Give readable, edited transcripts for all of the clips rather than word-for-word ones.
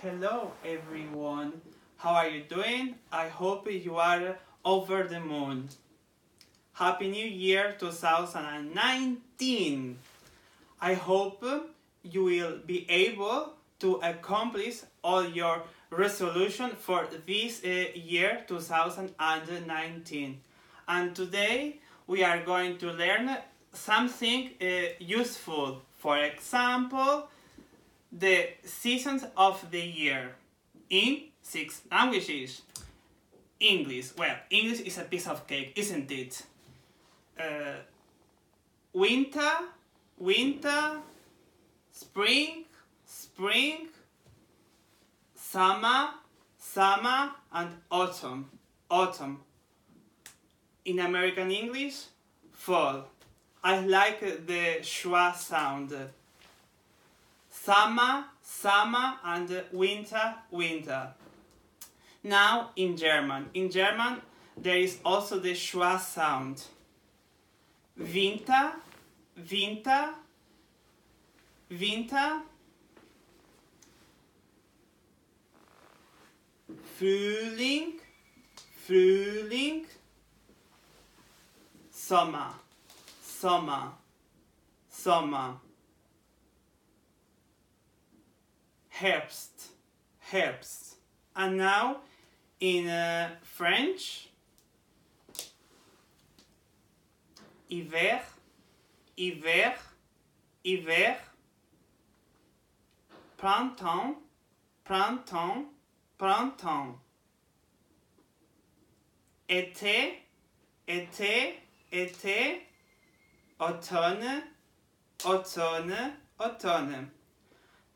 Hello everyone, how are you doing? I hope you are over the moon. Happy New Year 2019! I hope you will be able to accomplish all your resolution for this year 2019. And today we are going to learn something useful. For example, the seasons of the year in 6 languages. English. Well, English is a piece of cake, isn't it? Winter, spring, summer, and autumn. In American English, fall. I like the schwa sound. Summer, and winter. Now in German there is also the schwa sound. Winter, Frühling, Sommer. Herbst. And now in French, Hiver, Printemps, Été, Automne.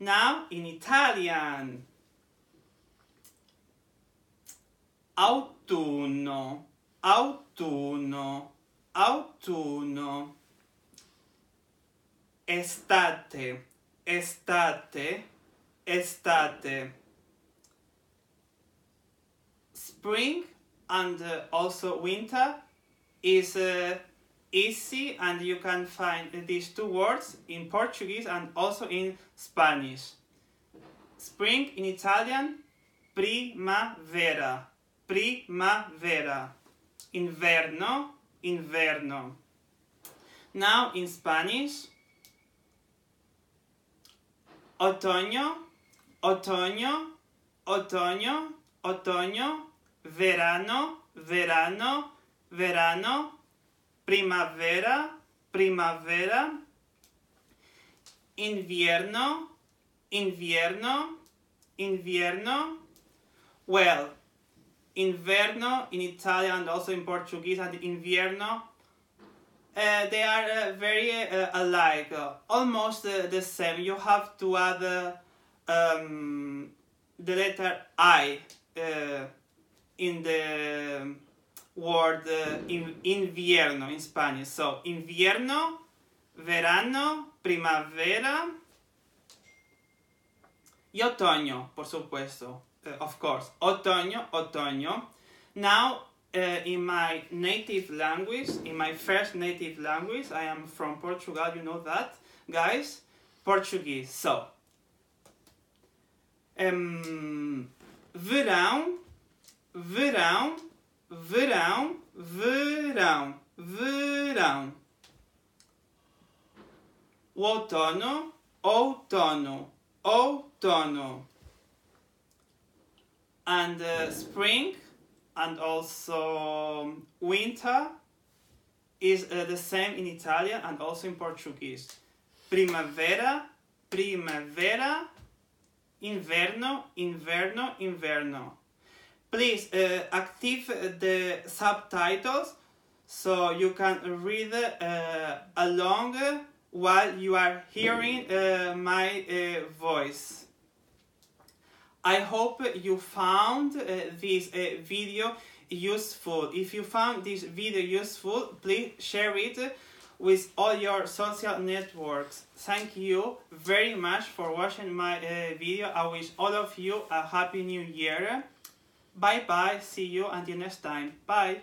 Now in Italian, Autunno, Estate, Spring and also winter is easy, and you can find these two words in Portuguese and also in Spanish. Spring in Italian, primavera. Inverno. Now in Spanish, otoño, verano, primavera, invierno. Well, inverno in Italian and also in Portuguese and invierno, they are very alike, almost the same. You have to add the letter I in the word invierno in Spanish. So invierno, verano, primavera y otoño, por supuesto, of course, otoño. Now in my native language, in my first native language, I am from Portugal, you know that, guys, Portuguese. So verão, outono, and spring and also winter is the same in Italian and also in Portuguese. Primavera, inverno. Please active the subtitles so you can read along while you are hearing my voice. I hope you found this video useful. If you found this video useful, please share it with all your social networks. Thank you very much for watching my video. I wish all of you a happy new year. Bye bye, see you until next time. Bye.